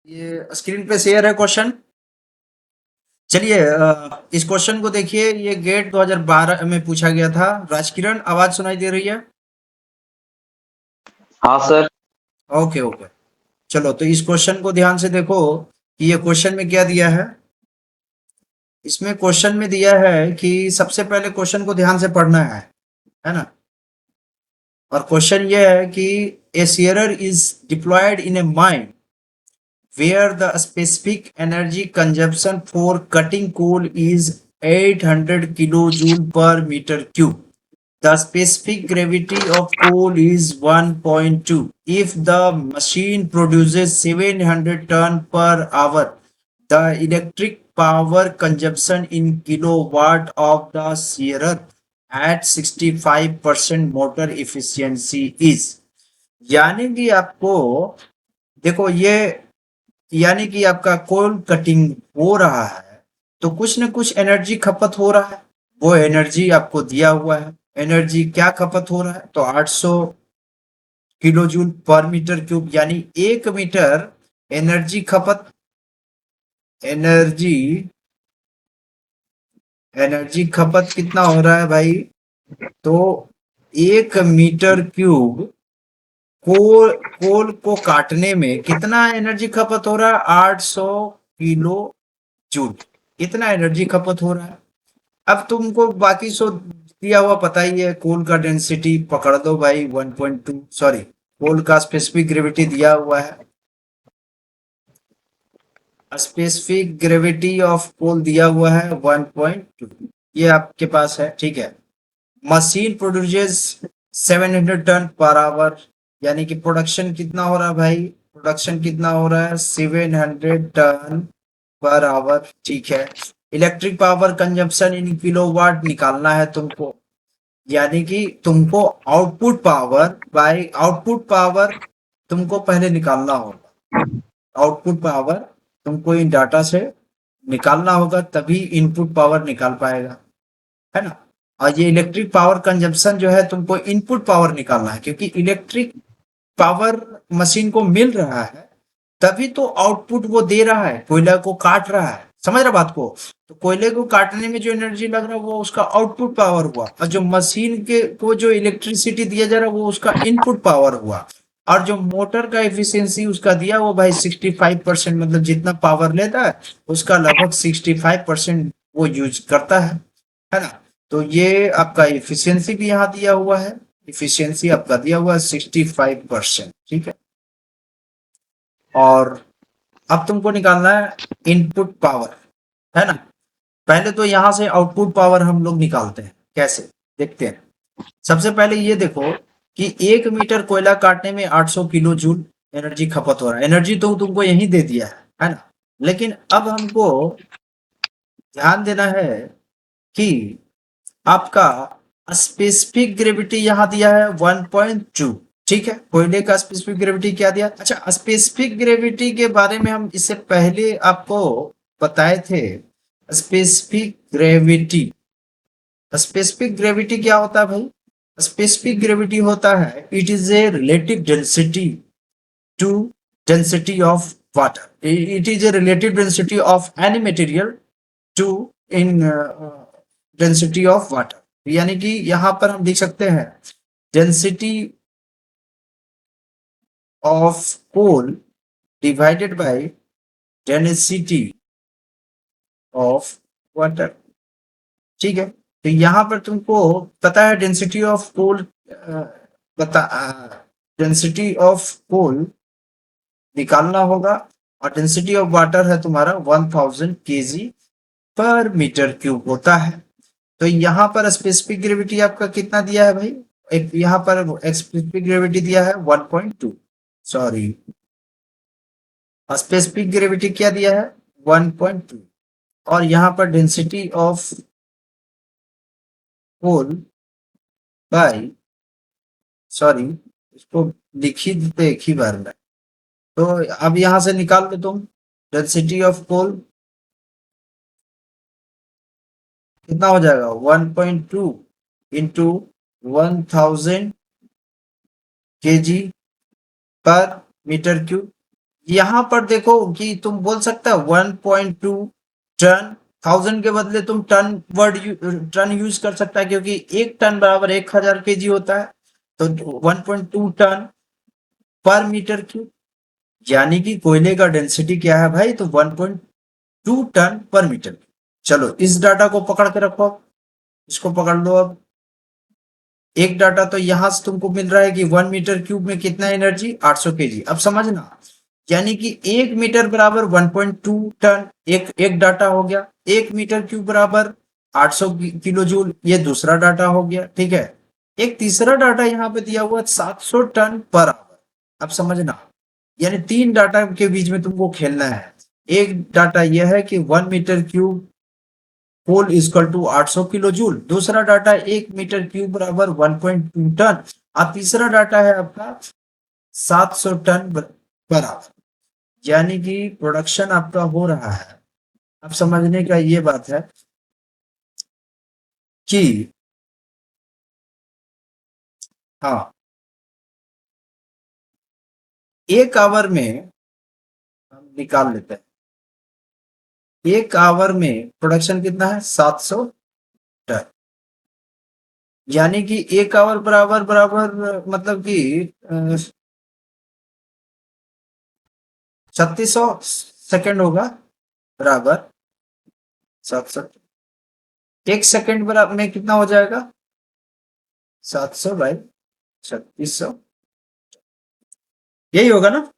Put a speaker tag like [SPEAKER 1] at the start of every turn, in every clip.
[SPEAKER 1] ये स्क्रीन पे शेयर है क्वेश्चन। चलिए इस क्वेश्चन को देखिए। ये गेट 2012 में पूछा गया था। राजकिरण, आवाज सुनाई दे रही है?
[SPEAKER 2] हाँ सर।
[SPEAKER 1] Okay okay. चलो तो इस क्वेश्चन को ध्यान से देखो कि ये क्वेश्चन में क्या दिया है। इसमें क्वेश्चन में दिया है कि सबसे पहले क्वेश्चन को ध्यान से पढ़ना है ना। और क्वेश्चन ये है कि a shearer is deployed in a mine where the specific energy consumption for cutting coal is 800 kilojoule per meter cube. The specific gravity of coal is 1.2. If the machine produces 700 ton per hour, the electric power consumption in kilowatt of the shearer at 65% motor efficiency is। यानी कि आपको देखो ये, यानी कि आपका कोल cutting हो रहा है तो कुछ न कुछ एनर्जी खपत हो रहा है। वो एनर्जी आपको दिया हुआ है। एनर्जी क्या खपत हो रहा है? तो 800 kilo joule per metre cube, यानी 1 मीटर एनर्जी खपत। एनर्जी एनर्जी खपत कितना हो रहा है भाई? तो 1 मीटर क्यूब कोल को काटने में कितना एनर्जी खपत हो रहा है? 800 किलो जूल। इतना एनर्जी खपत हो रहा है। अब तुमको बाकी सो दिया हुआ पता ही है। कोल का डेंसिटी पकड़ दो भाई 1.2, सॉरी, कोल का स्पेसिफिक ग्रेविटी दिया हुआ है। स्पेसिफिक ग्रेविटी ऑफ कोल दिया हुआ है 1.2, ये आपके पास है, ठीक है। Machine produces 700 ton per hour, यानी कि प्रोडक्शन कितना हो रहा है भाई? प्रोडक्शन कितना हो रहा है? 700 टन पर आवर, ठीक है। Electric power consumption in kilowatt निकालना है तुमको, यानी कि तुमको output power bye output power तुमको पहले निकालना होगा। आउटपुट पावर तुमको इन डाटा से निकालना होगा, तभी इनपुट पावर निकाल पाएगा, है ना। और ये इलेक्ट्रिक पावर कंजप्शन जो है तुमको इनपुट पावर निकालना है, क्योंकि इलेक्ट्रिक पावर मशीन को मिल रहा है तभी तो आउटपुट वो दे रहा है, कोयला को काट रहा है। समझ रहे बात को? तो कोयले को काटने में जो एनर्जी लग रहा है वो उसका आउटपुट पावर हुआ, और जो मशीन के को जो इलेक्ट्रिसिटी दिया जा रहा है वो उसका इनपुट पावर हुआ। और जो मोटर का एफिशिएंसी उसका दिया वो भाई 65%, मतलब जितना पावर लेता है उसका लगभग 65% वो यूज करता है ना। तो ये आपका एफिशिएंसी भी यहाँ दिया हुआ है। एफिशिएंसी आपका दिया हुआ है 65%, ठीक है। और अब तुमको निकालना है इनपुट पावर, है ना। पहले तो यहां से आउटपुट पावर हम लोग निकालते हैं, कैसे देखते हैं। सबसे पहले ये देखो कि 1 मीटर कोयला काटने में 800 किलो जूल एनर्जी खपत हो रहा है। एनर्जी तो तुमको यही दे दिया है ना। लेकिन अब हमको ध्यान देना है कि आपका स्पेसिफिक ग्रेविटी यहां दिया है 1.2, ठीक है। कोयले का स्पेसिफिक ग्रेविटी क्या दिया? अच्छा, स्पेसिफिक ग्रेविटी के बारे में हम इससे पहले आपको बताए थे। स्पेसिफिक ग्रेविटी, स्पेसिफिक ग्रेविटी क्या होता है भाई? स्पेसिफिक ग्रेविटी होता है it is a relative density to density of water. It is a relative density of any material to in density of water. यानी कि यहां पर हम लिख सकते हैं density of coal divided by density of water, ठीक है। तो यहां पर तुमको पता है डेंसिटी ऑफ कोल, बता डेंसिटी ऑफ कोल निकालना होगा। और डेंसिटी ऑफ वाटर है तुम्हारा 1000 केजी पर मीटर क्यूब होता है। तो यहाँ पर स्पेसिफिक ग्रेविटी आपका कितना दिया है भाई? एक यहाँ पर स्पेसिफिक ग्रेविटी दिया है 1.2, सॉरी, स्पेसिफिक ग्रेविटी क्या दिया है? 1.2। और यहाँ पर density of coal by, sorry, इसको लिख ही देते एक ही बार में। तो अब यहाँ से निकाल दो तुम डेंसिटी ऑफ कोल, कितना हो जाएगा? 1.2 इंटू 1000 केजी पर मीटर क्यूब। यहाँ पर देखो कि तुम बोल सकते हो 1.2 टन, 1000 के बदले तुम टन यूज कर सकता है, क्योंकि एक टन बराबर 1000 kg होता है। तो 1.2 टन पर मीटर क्यूब, यानी कि कोयले का डेंसिटी क्या है भाई, तो 1.2 टन पर मीटर क्यूब। चलो इस डाटा को पकड़ के रखो, इसको पकड़ लो। अब एक डाटा तो यहां से तुमको मिल रहा है कि 1 मीटर क्यूब में कितना एनर्जी, 800 kg। अब समझना, यानी कि 1 मीटर बराबर 1.2 टन, एक डाटा हो गया। 1 मीटर क्यूब बराबर 800 किलो जूल, ये दूसरा डाटा हो गया। ठीक है, एक तीसरा डाटा यहाँ पे दिया हुआ है 700 टन पर आवर। अब समझना, यानी तीन डाटा के बीच में तुमको खेलना है। एक डाटा यह है कि 1 metre cube whole equal to 800 kilo joule, दूसरा डाटा 1 मीटर क्यूब बराबर 1.2 टन, और तीसरा डाटा है आपका 700 टन बराबर, यानी कि प्रोडक्शन आपका हो रहा है। अब समझने का ये बात है कि हाँ, एक आवर में हम निकाल लेते हैं, एक आवर में प्रोडक्शन कितना है, 700 टन, यानी कि एक आवर बराबर बराबर मतलब कि 3600 सेकेंड होगा, बराबर 700। एक सेकेंड बराबर में कितना हो जाएगा, 700/3600, यही होगा ना।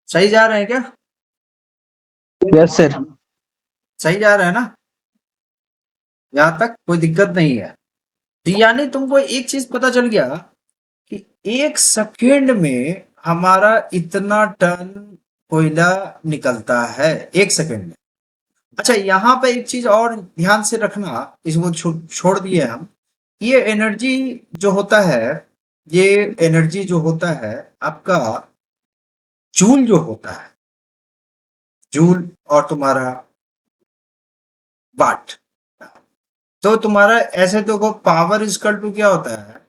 [SPEAKER 1] सही जा रहे हैं क्या,
[SPEAKER 2] यस सर।
[SPEAKER 1] सही जा रहा है ना, यहाँ तक कोई दिक्कत नहीं है। तो यानी तुमको एक चीज पता चल गया कि एक सेकेंड में हमारा इतना टन कोयला निकलता है, एक सेकेंड में। अच्छा, यहाँ पे एक चीज और ध्यान से रखना, इसको छोड़ दिए हम। ये एनर्जी जो होता है, ये एनर्जी जो होता है आपका, जूल जो होता है, जूल और तुम्हारा वाट। तो तुम्हारा ऐसे तो को पावर इजकल टू क्या होता है,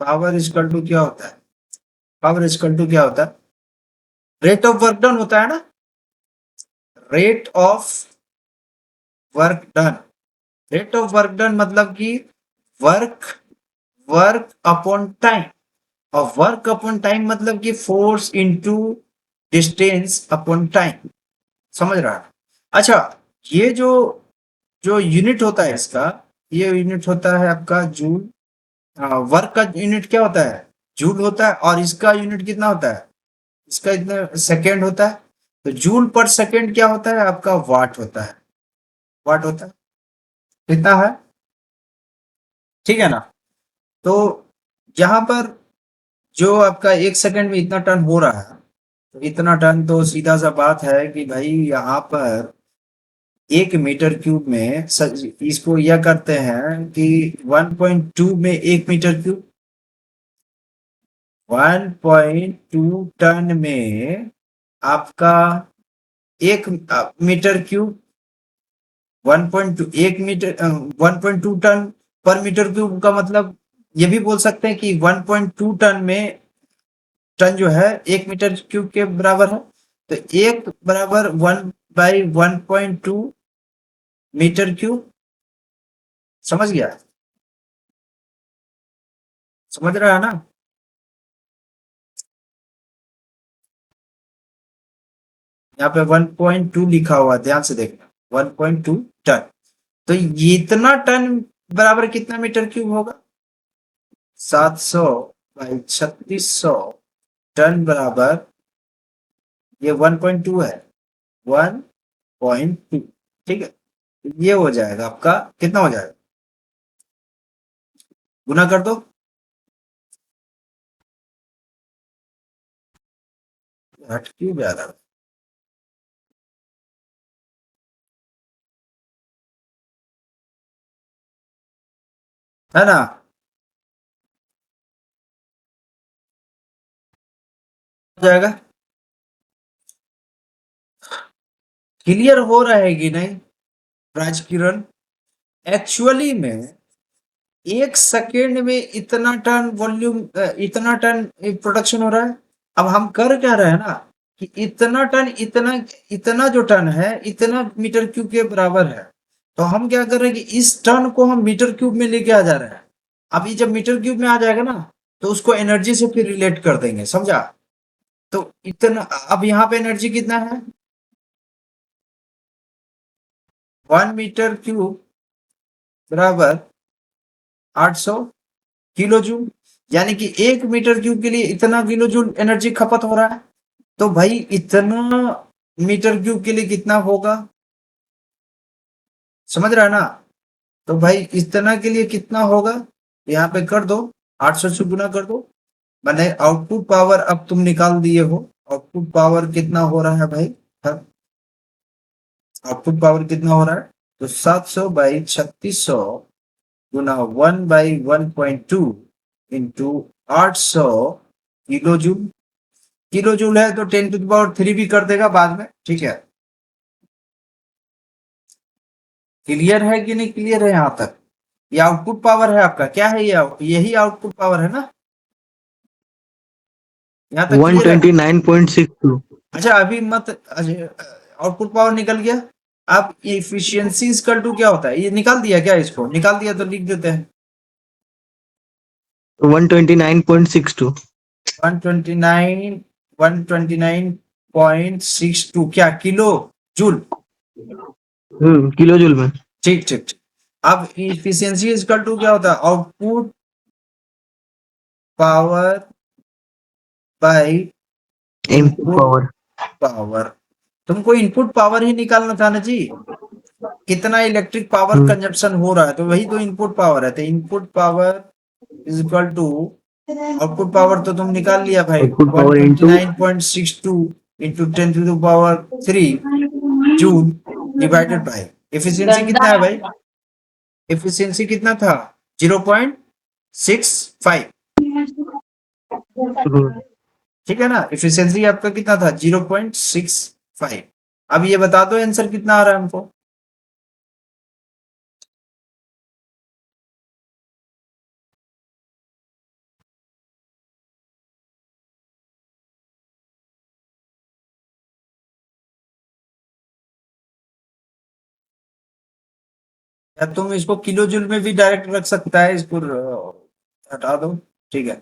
[SPEAKER 1] पावर इजकल टू क्या होता है, पावर इजकल टू क्या होता है, रेट ऑफ वर्क डन होता है ना, rate of work done. Rate of work done मतलब कि वर्क वर्क अपॉन टाइम, और वर्क अपॉन टाइम मतलब कि force into distance upon time. समझ रहा है। अच्छा, ये जो जो यूनिट होता है इसका, ये यूनिट होता है आपका जूल। वर्क का यूनिट क्या होता है, जूल होता है, और इसका यूनिट कितना होता है, इसका इतना सेकेंड होता है। तो जूल पर सेकेंड क्या होता है आपका, वाट होता है, वाट होता है। कितना है, ठीक है ना। तो यहाँ पर जो आपका एक सेकंड में इतना टन हो रहा है, तो इतना टन तो सीधा सा बात है कि भाई यहाँ पर 1 मीटर क्यूब में इसको यह करते हैं कि 1.2 में 1 मीटर क्यूब, 1.2 टन में आपका 1 मीटर क्यूब, 1.2 1 मीटर 1.2 टन पर मीटर क्यूब का मतलब ये भी बोल सकते हैं कि 1.2 टन में, टन जो है 1 मीटर क्यूब के बराबर है। तो एक बराबर 1/1.2 मीटर क्यूब। समझ गया, समझ रहा है ना। यहाँ पे 1.2 लिखा हुआ है, ध्यान से देखना, 1.2 टन। तो ये इतना टन बराबर कितना मीटर क्यूब होगा, 700/3600 टन बराबर, ये 1.2 है, 1.2। ठीक है, ये हो जाएगा आपका, कितना हो जाएगा, गुना कर दो। हट क्यों जा रहा है ना। हो जाएगा, क्लियर हो रहा है कि नहीं राज किरण। एक्चुअली में एक सेकेंड में इतना टन वॉल्यूम, इतना टन प्रोडक्शन हो रहा है। अब हम कर क्या रहे हैं ना कि इतना टन, इतना इतना जो टन है इतना मीटर क्यूब के बराबर है। तो हम क्या कर रहे हैं कि इस टन को हम मीटर क्यूब में लेके आ जा रहे हैं। अभी जब मीटर क्यूब में आ जाएगा ना तो उसको एनर्जी से फिर रिलेट कर देंगे, समझा? तो इतना, अब यहाँ पे एनर्जी कितना है, 1 मीटर क्यूब बराबर 800 किलो जूल, यानी कि 1 मीटर क्यूब के लिए इतना किलो जूल एनर्जी खपत हो रहा है। तो भाई इतना मीटर क्यूब के लिए कितना होगा, समझ रहा है ना? तो भाई इतना के लिए कितना होगा, यहाँ पे कर दो, 800 से गुना कर दो। मैंने आउटपुट पावर अब तुम निकाल दिए हो। आउटपुट पावर कितना हो रहा है भाई, आउटपुट पावर कितना हो रहा है, तो 700 by 3600 Guna 1/1.2 into 800 kilo joule. Kilo joule है तो 10⁻³ भी कर देगा बाद में, ठीक है? क्लियर है कि नहीं क्लियर है यहाँ तक? ये आउटपुट पावर है आपका, क्या है ये, यही आउटपुट पावर है ना? यहाँ तक क्लियर है?
[SPEAKER 2] 129.62.
[SPEAKER 1] अच्छा अभी मत, आउटपुट पावर निकल गया। अब एफिशिएंसी इक्वल टू क्या होता है, ये निकाल दिया क्या, इसको निकाल दिया तो लिख देते हैं
[SPEAKER 2] 129.62.
[SPEAKER 1] 129 129.62 क्या, किलो जूल?
[SPEAKER 2] किलो जूल में.
[SPEAKER 1] ठीक ठीक ठीक। अब इफिशियंसी इक्वल टू क्या होता है, output power by
[SPEAKER 2] input
[SPEAKER 1] input
[SPEAKER 2] power.
[SPEAKER 1] Power. तुमको इनपुट पावर ही निकालना था ना जी, कितना इलेक्ट्रिक पावर कंजप्शन हो रहा है, तो वही तो इनपुट पावर है। तो input power is equal to output power, तो तुम निकाल लिया भाई,
[SPEAKER 2] output power into
[SPEAKER 1] 129.62 into 10⁻³ joule divided by efficiency कितना है भाई, एफिशिएंसी कितना था, 0.65, ठीक है ना? एफिशिएंसी आपका कितना था, 0.65। अब ये बता दो आंसर कितना आ रहा है हमको। या तुम इसको किलो जूल में भी डायरेक्ट रख सकता है, इसको हटा दो, ठीक है?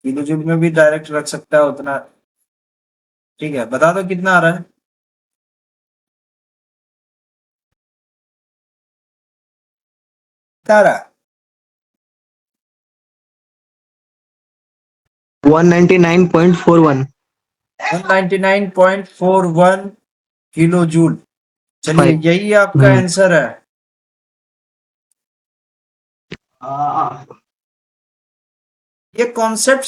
[SPEAKER 1] किलो जूल में भी डायरेक्ट रख सकता है उतना, ठीक है? बता दो कितना आ रहा है, कितना आ रहा है?
[SPEAKER 2] 199.41.
[SPEAKER 1] 199.41 किलो जूल। चलिए यही आपका आंसर है। ये कॉन्सेप्ट